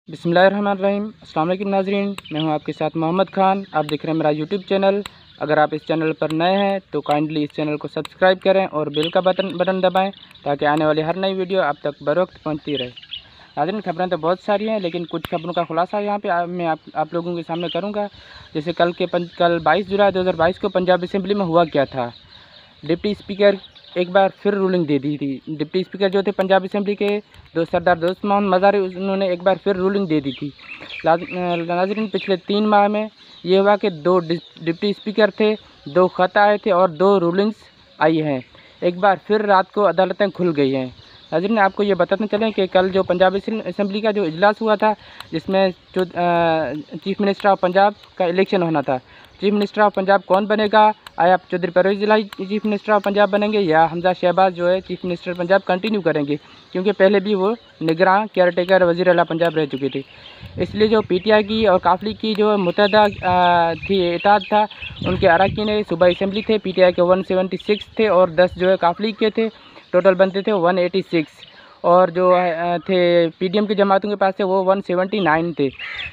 बिस्मिल्लाहिर्रहमानिर्रहीम। अस्सलाम वालेकुम नाज़रीन, मैं हूं आपके साथ मोहम्मद खान। आप देख रहे हैं मेरा यूट्यूब चैनल। अगर आप इस चैनल पर नए हैं तो काइंडली इस चैनल को सब्सक्राइब करें और बेल का बटन दबाएं ताकि आने वाली हर नई वीडियो आप तक बर वक्त पहुँचती रहे। नाज़रीन, खबरें तो बहुत सारी हैं, लेकिन कुछ खबरों का खुलासा यहाँ पे मैं आप लोगों के सामने करूँगा। जैसे कल 22 जुलाई 2022 को पंजाब असेंबली में हुआ क्या था। डिप्टी स्पीकर एक बार फिर रूलिंग दे दी थी। डिप्टी स्पीकर जो थे पंजाब असेंबली के सरदार दोस्त मोहम्मद मज़ारी, उन्होंने एक बार फिर रूलिंग दे दी थी। नाज़रीन, पिछले 3 माह में ये हुआ कि 2 डिप्टी स्पीकर थे, 2 ख़त आए थे और 2 रूलिंग्स आई हैं। एक बार फिर रात को अदालतें खुल गई हैं। नाज़रीन, आपको ये बताते चलें कि कल जो पंजाब असेंबली का जो इजलास हुआ था, जिसमें चीफ़ मिनिस्टर ऑफ पंजाब का इलेक्शन होना था। चीफ़ मिनिस्टर ऑफ पंजाब कौन बनेगा? आया चौधरी परवेज़ इलाही चीफ़ मिनिस्टर ऑफ पंजाब बनेंगे या हमजा शहबाज जो है चीफ़ मिनिस्टर पंजाब कंटिन्यू करेंगे, क्योंकि पहले भी वो निगरान केयरटेकर वज़ीर आला पंजाब रह चुके थे। इसलिए जो पीटीआई की और काफली की जो मुतहदा थी इत्तेहाद था, उनके अरकान सूबाई असेंबली थे। पीटीआई के 176 थे और 10 जो है काफली के थे। टोटल बनते थे 186 और जो थे पीडीएम की जमातों के पास थे वो 179 थे।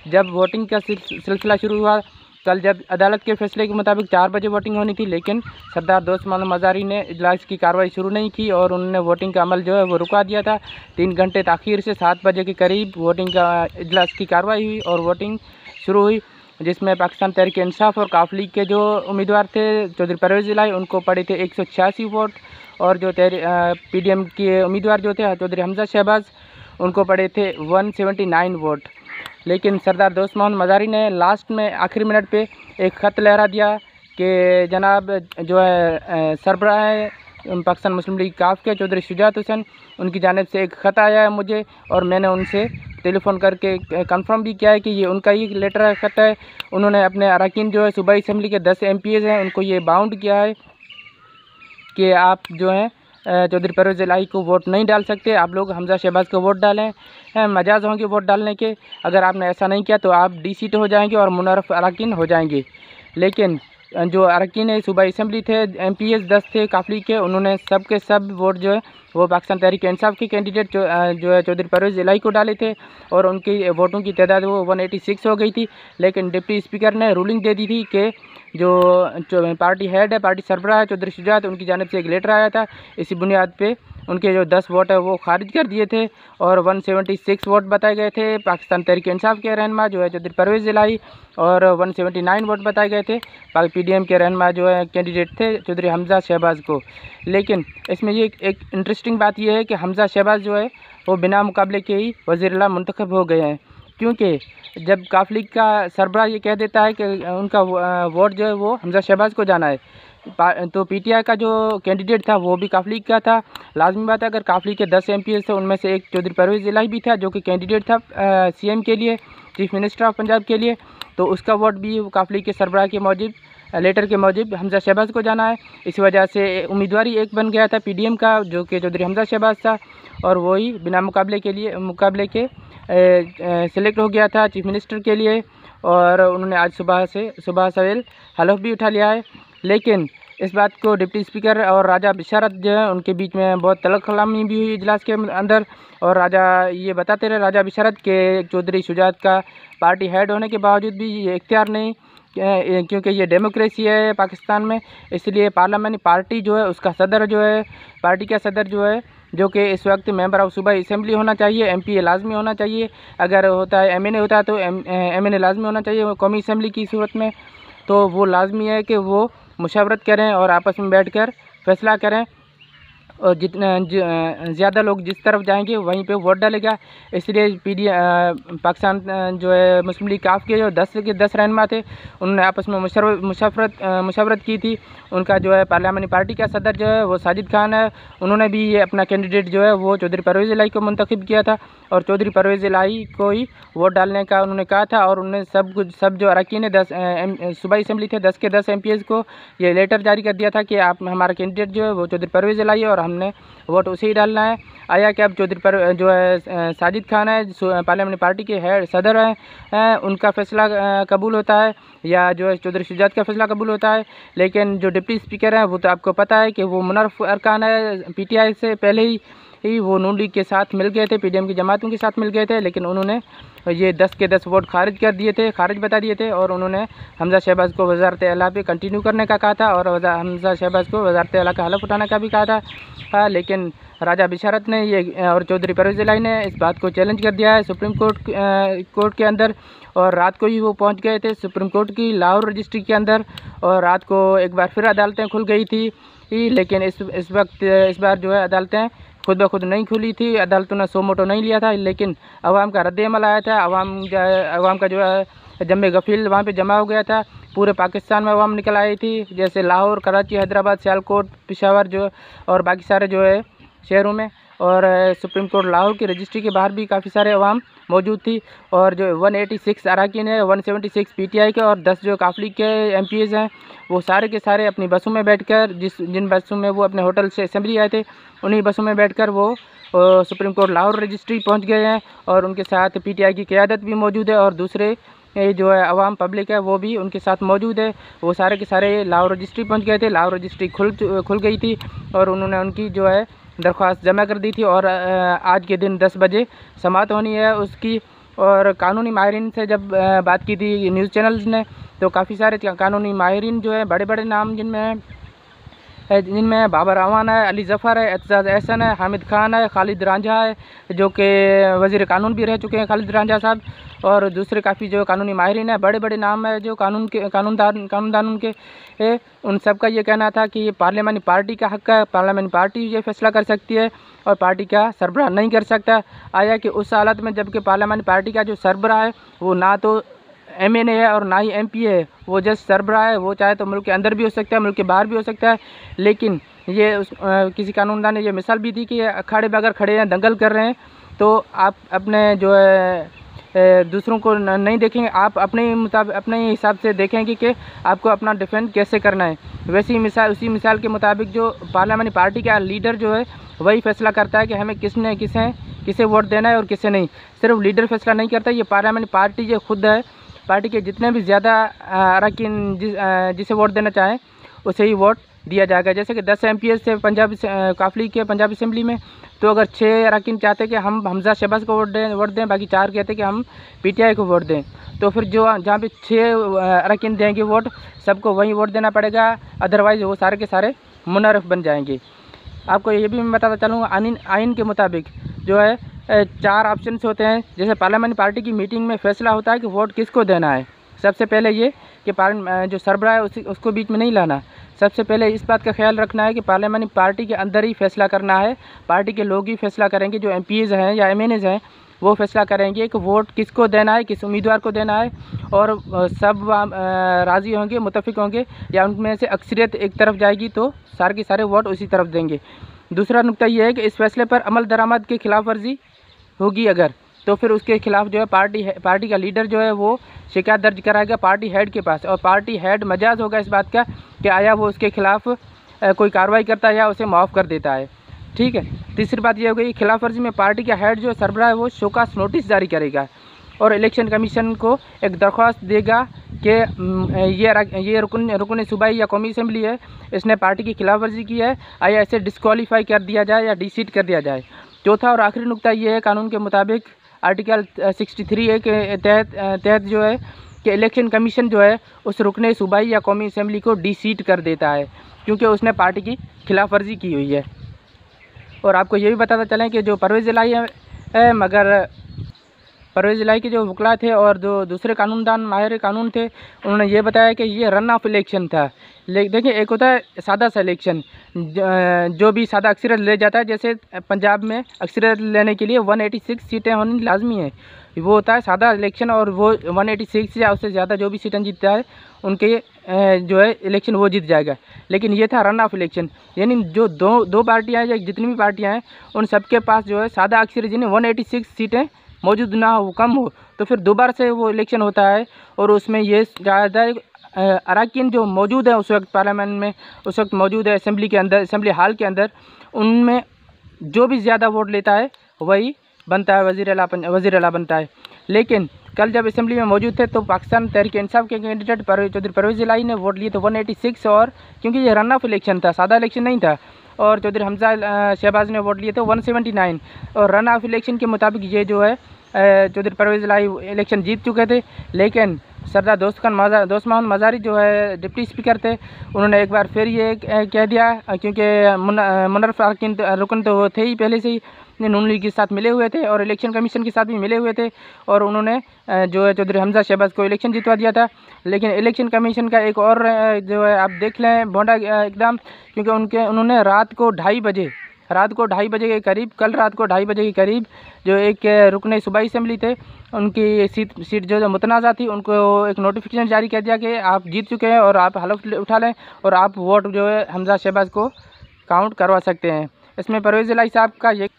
जब वोटिंग का सिलसिला शुरू हुआ, कल जब अदालत के फैसले के मुताबिक 4 बजे वोटिंग होनी थी, लेकिन सरदार दोस्त मोहम्मद मज़ारी ने इजलास की कार्रवाई शुरू नहीं की और उन्होंने वोटिंग का अमल जो है वो रुका दिया था। 3 घंटे ताख़ीर से 7 बजे के करीब वोटिंग का इजलास की कार्रवाई हुई और वोटिंग शुरू हुई, जिसमें पाकिस्तान तहरीक इंसाफ और काफ लीग के जो उम्मीदवार थे चौधरी परवेज़ इलाही, उनको पड़े थे 186 वोट और जो पीडीएम के उम्मीदवार जो थे चौधरी हमजा शहबाज, उनको पड़े थे 179 वोट। लेकिन सरदार दोस्त मोहम्मद मज़ारी ने लास्ट में आखिरी मिनट पे एक ख़त लहरा दिया कि जनाब जो है सरबराह पाकिस्तान मुस्लिम लीग काफ के चौधरी शुजात हुसैन, उनकी जानिब से एक ख़त आया है मुझे और मैंने उनसे टेलीफ़ोन करके कंफर्म भी किया है कि ये उनका ही लेटर ख़त है। उन्होंने अपने अरकान जो है सूबाई असेंबली के 10 MPs हैं, उनको ये बाउंड किया है कि आप जो है चौधरी परवेज़ इलाही को वोट नहीं डाल सकते, आप लोग हमजा शहबाज को वोट डालें। मजाज होंगे वोट डालने के। अगर आपने ऐसा नहीं किया तो आप डीसीट हो जाएंगे और मुनर्रफ अरकान हो जाएंगे। लेकिन जो अरकान सूबाई असेंबली थे MPs 10 थे काफली के, उन्होंने सब के सब वोट जो है वो पाकिस्तान तहरीक इंसाफ के कैंडिडेट जो है चौधरी परवेज़ इलाही को डाले थे और उनकी वोटों की तादाद वो 186 हो गई थी। लेकिन डिप्टी स्पीकर ने रूलिंग दे दी थी कि जो पार्टी हेड है, पार्टी सरबराह है चौधरी शुजात, उनकी जानिब से एक लेटर आया था। इसी बुनियाद पे उनके जो 10 वोट है वो खारिज कर दिए थे और 176 वोट बताए गए थे पाकिस्तान तहरीक इंसाफ के रहनुमा जो है चौधरी परवेज़ इलाही और 179 वोट बताए गए थे पीडीएम के रहनुमा जो है कैंडिडेट थे चौधरी हमजा शहबाज को। लेकिन इसमें ये एक इंटरेस्टिंग बात यह है कि हमजा शहबाज जो है वो बिना मुकाबले के ही वज़ीर आला मुंतखब हो गए हैं, क्योंकि जब काफ लीग का सरबराह ये कह देता है कि उनका वोट जो है वो हमजा शहबाज को जाना है, तो पीटीआई का जो कैंडिडेट था वो भी काफ लीग का था। लाजमी बात है, अगर काफ लीग के 10 MPs थे उनमें से एक चौधरी परवेज़ इलाही भी था जो कि कैंडिडेट था CM के लिए, चीफ़ मिनिस्टर ऑफ पंजाब के लिए, तो उसका वोट भी काफ लीग के सरबराह के मौजूद लेटर के मौजूद हमजा शहबाज को जाना है। इस वजह से उम्मीदवारी एक बन गया था पीडीएम का जो कि चौधरी हमजा शहबाज था और वही बिना मुकाबले के सेलेक्ट हो गया था चीफ़ मिनिस्टर के लिए और उन्होंने आज सुबह सवेल हलफ भी उठा लिया है। लेकिन इस बात को डिप्टी स्पीकर और राजा बिशारत जो है उनके बीच में बहुत तलब कलामी भी हुई इजलास के अंदर और राजा ये बताते रहे राजा बिशारत के चौधरी शुजात का पार्टी हेड होने के बावजूद भी ये इख्तियार नहीं, क्योंकि ये डेमोक्रेसी है पाकिस्तान में, इसलिए पार्लियामेंट्री पार्टी जो है उसका सदर जो है पार्टी का सदर जो है जो कि इस वक्त मेंबर ऑफ सूबाई असेंबली होना चाहिए, MPA लाजमी होना चाहिए। अगर होता है MNA होता है तो MNA लाजमी होना चाहिए कौमी असेंबली की सूरत में, तो वो लाजमी है कि वो मुशावरत करें और आपस में बैठकर फैसला करें और जितना ज़्यादा लोग जिस तरफ जाएंगे वहीं पे वोट डालेगा। इसलिए पाकिस्तान जो है मुस्लिम लीग काफ के जो 10 के 10 रहनुमा थे उन्होंने आपस में मुशावरत की थी। उनका जो है पार्लियामेंट्री पार्टी का सदर जो है वो साजिद खान है, उन्होंने भी ये अपना कैंडिडेट जो है वो चौधरी परवेज़ इलाही को मुंतखब किया था और चौधरी परवेज़ इलाही को ही वोट डालने का उन्होंने कहा था और उन्होंने सब जो अरकान 10 सूबाई असेंबली थे 10 के 10 MPs को ये लेटर जारी कर दिया था कि आप हमारा कैंडिडेट जो है वो चौधरी परवेज़ इलाही और हमने वोट उसे ही डालना है। आया कि अब चौधरी पर जो है साजिद खान है पार्लियामेंट्री पार्टी के हेड सदर हैं, उनका फैसला कबूल होता है या जो है चौधरी शुजात का फैसला कबूल होता है। लेकिन जो डिप्टी स्पीकर हैं वो तो आपको पता है कि वो मुनर्रफ अरकान है, पीटीआई से पहले ही ही वो नून लीग के साथ मिल गए थे, PDM की जमातों के साथ मिल गए थे, लेकिन उन्होंने ये 10 के 10 वोट खारिज कर दिए थे, खारिज बता दिए थे। और उन्होंने हमजा शहबाज को वज़ारत आला पे कंटिन्यू करने का कहा था और हमजा शहबाज को वज़ारत आला का हलफ उठाने का भी कहा था। लेकिन राजा बिशारत ने ये और चौधरी परवेज़ इलाही ने इस बात को चैलेंज कर दिया है सुप्रीम कोर्ट के अंदर। और रात को ही वो पहुंच गए थे सुप्रीम कोर्ट की लाहौर रजिस्ट्री के अंदर, और रात को एक बार फिर अदालतें खुल गई थी। लेकिन इस बार जो है अदालतें खुद ब खुद नहीं खुली थी, अदालतों ने सो मोटो नहीं लिया था, लेकिन अवाम का रद्द-ए-अमल आया था। अवाम का जो है जम्मे गफील वहाँ पे जमा हो गया था। पूरे पाकिस्तान में अवाम निकल आई थी, जैसे लाहौर, कराची, हैदराबाद, सियालकोट, पेशावर जो और बाकी सारे जो है शहरों में। और सुप्रीम कोर्ट लाहौर की रजिस्ट्री के बाहर भी काफ़ी सारे अवाम मौजूद थी। और जो 186 अरकान है, 176 PTI के और 10 जो काफली के MPs हैं, वो सारे के सारे अपनी बसों में बैठकर जिन बसों में वो अपने होटल से असेंबली आए थे, उन्हीं बसों में बैठकर वो सुप्रीम कोर्ट लाहौर रजिस्ट्री पहुंच गए हैं। और उनके साथ PTI की क़यादत भी मौजूद है और दूसरे जो है अवाम पब्लिक है वो भी उनके साथ मौजूद है। वो सारे के सारे लाहौर रजिस्ट्री पहुंच गए थे। लाहौर रजिस्ट्री खुल गई थी और उन्होंने उनकी जो है दरख्वास्त जमा कर दी थी। और आज के दिन 10 बजे समाअत होनी है उसकी। और कानूनी माहिरीन से जब बात की थी न्यूज़ चैनल्स ने, तो काफ़ी सारे कानूनी माहिरीन जो है बड़े बड़े नाम जिनमें बाबर अवान है, अली ज़फ़र है, एतजाज़ एहसन है, हामिद खान है, खालिद रांझा है, जो कि वज़ीर कानून भी रह चुके हैं खालिद रांझा साहब, और दूसरे काफ़ी जो कानूनी माहिरीन है, बड़े बड़े नाम है जो कानूनदान के उन सब का ये कहना था कि ये पार्लियामानी पार्टी का हक़ है, पार्लियामानी पार्टी ये फैसला कर सकती है और पार्टी का सरबराह नहीं कर सकता। आया कि उस हालत में जबकि पार्लियामानी पार्टी का जो सरबराह है वो ना तो MNA है और ना ही MP है, वो जस्ट सरबराह है। वो चाहे तो मुल्क के अंदर भी हो सकता है, मुल्क के बाहर भी हो सकता है। लेकिन ये किसी कानूनदान ने ये मिसाल भी दी कि अखाड़े में अगर खड़े हैं, दंगल कर रहे हैं, तो आप अपने जो है दूसरों को नहीं देखेंगे, आप अपने हिसाब से देखेंगे कि आपको अपना डिफेंड कैसे करना है। वैसी मिसाल, उसी मिसाल के मुताबिक जो पार्लियामानी पार्टी का लीडर जो है वही फैसला करता है कि हमें किसे वोट देना है और किसे नहीं। सिर्फ लीडर फैसला नहीं करता, ये पार्लियामानी पार्टी जो खुद है, पार्टी के जितने भी ज़्यादा अरकान जिसे वोट देना चाहें उसे ही वोट दिया जाएगा। जैसे कि 10 MPs थे पंजाब काफली के पंजाब असम्बली में, तो अगर 6 अरकान चाहते कि हम हमजा शहबाज को वोट दें, बाकी 4 कहते कि हम PTI को वोट दें, तो फिर जहाँ पे 6 अरकान देंगे वोट, सबको वही वोट देना पड़ेगा, अदरवाइज़ वो सारे के सारे मुनारफ बन जाएंगे। आपको ये भी मैं बताता चलूँगा, आइन के मुताबिक जो है 4 ऑप्शन होते हैं। जैसे पार्लियामानी पार्टी की मीटिंग में फैसला होता है कि वोट किसको देना है। सबसे पहले ये कि जो सरबराह है उसको बीच में नहीं लाना। सबसे पहले इस बात का ख्याल रखना है कि पार्लियामानी पार्टी के अंदर ही फैसला करना है, पार्टी के लोग ही फैसला करेंगे, जो MPs हैं या MNAs हैं वो फैसला करेंगे कि वोट किसको देना है, किस उम्मीदवार को देना है। और सब राज़ी होंगे, मुत्तफिक होंगे, या उनमें से अक्सरियत एक तरफ जाएगी तो सारे के सारे वोट उसी तरफ देंगे। दूसरा नुक्ता ये है कि इस फैसले पर अमल दरामद की खिलाफ वर्जी होगी अगर, तो फिर उसके खिलाफ जो है पार्टी का लीडर जो है वो शिकायत दर्ज कराएगा पार्टी हेड के पास, और पार्टी हेड मजाज होगा इस बात का कि आया वो उसके खिलाफ कोई कार्रवाई करता है या उसे माफ़ कर देता है। ठीक है। तीसरी बात ये हो गई, खिलाफ वर्जी में पार्टी का हेड जो सरबराह है वो शोकास नोटिस जारी करेगा और इलेक्शन कमीशन को एक दरख्वास्त देगा कि ये रुकन सूबाई या कौमी असम्बली है, इसने पार्टी की खिलाफ वर्जी की है, आया इसे डिस्क्वालीफाई कर दिया जाए या डिसीट कर दिया जाए। चौथा और आखिरी नुक्ता ये है, कानून के मुताबिक आर्टिकल 63A के तहत जो है कि इलेक्शन कमीशन जो है उस रुकने सूबाई या कौमी असम्बली को डिसीट कर देता है क्योंकि उसने पार्टी की खिलाफ वर्जी की हुई है। और आपको ये भी बताता चलें कि जो परवेज़ इलाही है, मगर परवेज़ इलाही के जो वकला थे और जो दूसरे कानूनदान माहिर कानून थे, उन्होंने ये बताया कि ये रन ऑफ इलेक्शन था। देखिए, एक होता है सादा सा इलेक्शन, जो भी सादा अक्सरियत ले जाता है, जैसे पंजाब में अक्सरियत लेने के लिए 186 सीटें होनी लाजमी है, वो होता है सादा इलेक्शन, और वो 186 या उससे ज़्यादा जो भी सीटें जीतता है उनके जो है इलेक्शन वो जीत जाएगा। लेकिन ये था रन ऑफ इलेक्शन, यानी जो दो पार्टियाँ हैं या जितनी भी पार्टियाँ हैं उन सबके पास जो है सादा अक्सरियत, जिन्हें 186 सीटें मौजूद ना हो, कम हो, तो फिर दोबारा से वो इलेक्शन होता है। और उसमें ये ज़्यादा अरकान जो मौजूद है उस वक्त पार्लियामेंट में, उस वक्त मौजूद है असेंबली के अंदर, असेंबली हाल के अंदर, उनमें जो भी ज़्यादा वोट लेता है वही बनता है वज़ीर आला बनता है। लेकिन कल जब असेंबली में मौजूद थे तो पाकिस्तान तहरीक इंसाफ के कैंडिडेट चौधरी परवेज़ इलाही ने वोट लिए थे 186, और क्योंकि ये रन ऑफ इलेक्शन था, सादा इलेक्शन नहीं था, और चौधरी हमजा शहबाज ने वोट लिए थे 179। और रन ऑफ इलेक्शन के मुताबिक ये जो है चौधरी परवेज़ इलाही इलेक्शन जीत चुके थे। लेकिन सरदार दोस्त मोहम्मद मज़ारी जो है डिप्टी स्पीकर थे, उन्होंने एक बार फिर ये कह दिया, क्योंकि मुनर्रफ रुकन तो वो थे ही पहले से ही, नून लीग के साथ मिले हुए थे और इलेक्शन कमीशन के साथ भी मिले हुए थे, और उन्होंने जो है चौधरी हमजा शहबाज को इलेक्शन जितवा दिया था। लेकिन इलेक्शन कमीशन का एक और जो है आप देख लें भोंडा एकदम, क्योंकि उन्होंने रात को 2:30 बजे के करीब, कल रात को 2:30 बजे के करीब जो एक रुकने सूबाई असेंबली थे, उनकी सीट जो मुतनाज़ा थी, उनको एक नोटिफिकेशन जारी कर दिया कि आप जीत चुके हैं और आप हलफ उठा लें और आप वोट जो है हमजा शहबाज को काउंट करवा सकते हैं। इसमें परवेज़ इलाही साहब का ये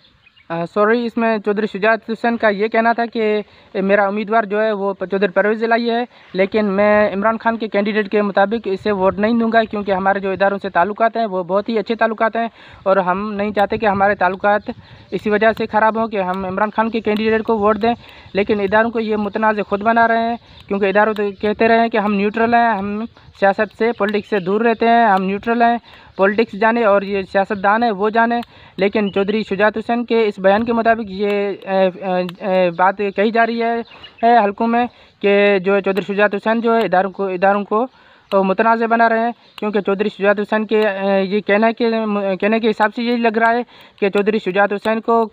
इसमें चौधरी शुजात हुसैन का ये कहना था कि मेरा उम्मीदवार जो है वो चौधरी परवेज़ इलाही है, लेकिन मैं इमरान खान के कैंडिडेट के मुताबिक इसे वोट नहीं दूंगा, क्योंकि हमारे जो इदारों से ताल्लुकात हैं वो बहुत ही अच्छे ताल्लुकात हैं और हम नहीं चाहते कि हमारे ताल्लुकात इसी वजह से ख़राब हों कि हम इमरान खान के कैंडिडेट को वोट दें। लेकिन इदारों को ये मुतनाज़ खुद बना रहे हैं, क्योंकि इदारों तो कहते रहे हैं कि हम न्यूट्रल हैं, हम सियासत से पॉलिटिक्स से दूर रहते हैं, हम न्यूट्रल हैं, पॉलिटिक्स जाने और ये सियासतदान है वो जाने। लेकिन चौधरी शुजात हुसैन के इस बयान के मुताबिक ये बात कही जा रही है हल्कों में कि जो चौधरी शुजात हुसैन जो है इदारों को मुतनाज़ बना रहे हैं, क्योंकि चौधरी शुजात हुसैन के ये कहने के हिसाब से यही लग रहा है कि चौधरी शुजात हुसैन को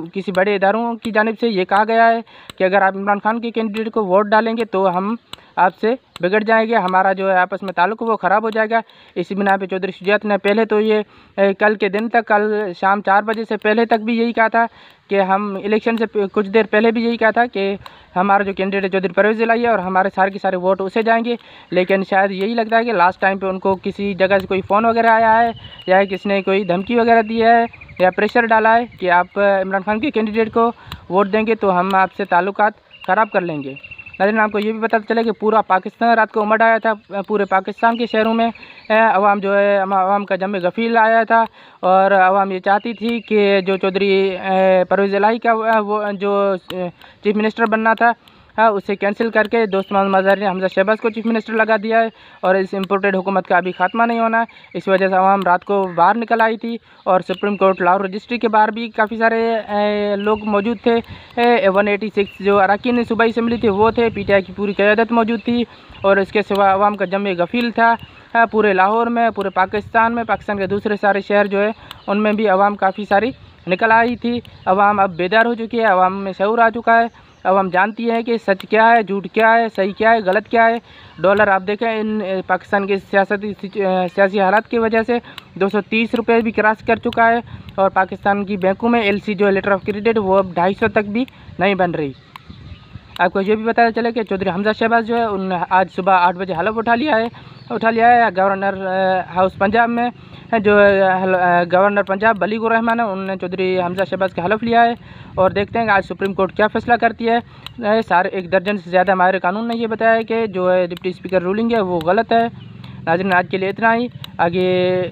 किसी बड़े इदारों की जानिब से ये कहा गया है कि अगर आप इमरान खान के कैंडिडेट को वोट डालेंगे तो हम आपसे बिगड़ जाएंगे, हमारा जो है आपस में ताल्लुक़ वो ख़राब हो जाएगा। इसी बिना पे चौधरी शुजात ने पहले तो ये कल के दिन तक, कल शाम 4 बजे से पहले तक भी यही कहा था कि हम इलेक्शन से कुछ देर पहले भी यही कहा था कि हमारा जो कैंडिडेट चौधरी परवेज़ इलाही है और हमारे सारे के सारे वोट उसे जाएंगे। लेकिन शायद यही लगता है कि लास्ट टाइम पे उनको किसी जगह से कोई फ़ोन वगैरह आया है या किसी ने कोई धमकी वगैरह दी है या प्रेशर डाला है कि आप इमरान खान के कैंडिडेट को वोट देंगे तो हम आपसे ताल्लुकात ख़राब कर लेंगे। नाज़रीन, आपको ये भी पता चला कि पूरा पाकिस्तान रात को उमड़ आया था, पूरे पाकिस्तान के शहरों में अवाम जो है अवाम का जमे गफील आया था और अवाम ये चाहती थी कि जो चौधरी परवेज़ इलाही का वो जो चीफ़ मिनिस्टर बनना था उसे कैंसिल करके दोस्त मोहम्मद मज़ारी ने हमजा शहबाज को चीफ़ मिनिस्टर लगा दिया है और इस इम्पोर्टेड हुकूमत का अभी खात्मा नहीं होना है। इस वजह से अवाम रात को बाहर निकल आई थी और सुप्रीम कोर्ट लाहौर रजिस्ट्री के बाहर भी काफ़ी सारे लोग मौजूद थे। 186 जो अरकान सूबाई असेंबली थे वो थे, PTI की पूरी क़यादत मौजूद थी और इसके सिवा अवाम का जमे गफील था पूरे लाहौर में, पूरे पाकिस्तान में। पाकिस्तान के दूसरे सारे शहर जो है उनमें भी अवाम काफ़ी सारी निकल आई थी। अवाम अब बेदार हो चुकी है, अवाम में शऊर आ चुका है, अवाम जानती है कि सच क्या है, झूठ क्या है, सही क्या है, गलत क्या है। डॉलर आप देखें इन पाकिस्तान के सियासी हालात की वजह से 230 रुपये भी क्रॉस कर चुका है और पाकिस्तान की बैंकों में LC जो लेटर ऑफ क्रेडिट वो अब 250 तक भी नहीं बन रही। आपको ये भी पता चला कि चौधरी हमजा शहबाज जो है उन आज सुबह 8 बजे हलफ उठा लिया है गवर्नर हाउस पंजाब में। जो गवर्नर पंजाब बलीगुर रहमान है उन्होंने चौधरी हमजा शहबाज का हलफ लिया है और देखते हैं कि आज सुप्रीम कोर्ट क्या फ़ैसला करती है। सारे 1 दर्जन से ज़्यादा माहिर कानून ने ये बताया है कि जो है डिप्टी स्पीकर रूलिंग है वो गलत है। नाज़रीन, आज के लिए इतना ही, आगे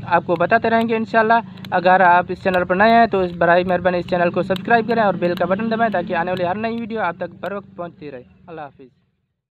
आपको बताते रहेंगे इंशाल्लाह। अगर आप इस चैनल पर नए हैं तो इस बराए मेहरबानी इस चैनल को सब्सक्राइब करें और बेल का बटन दबाएं ताकि आने वाली हर नई वीडियो आप तक बर वक्त पहुँचती रहे। अल्लाह हाफिज़।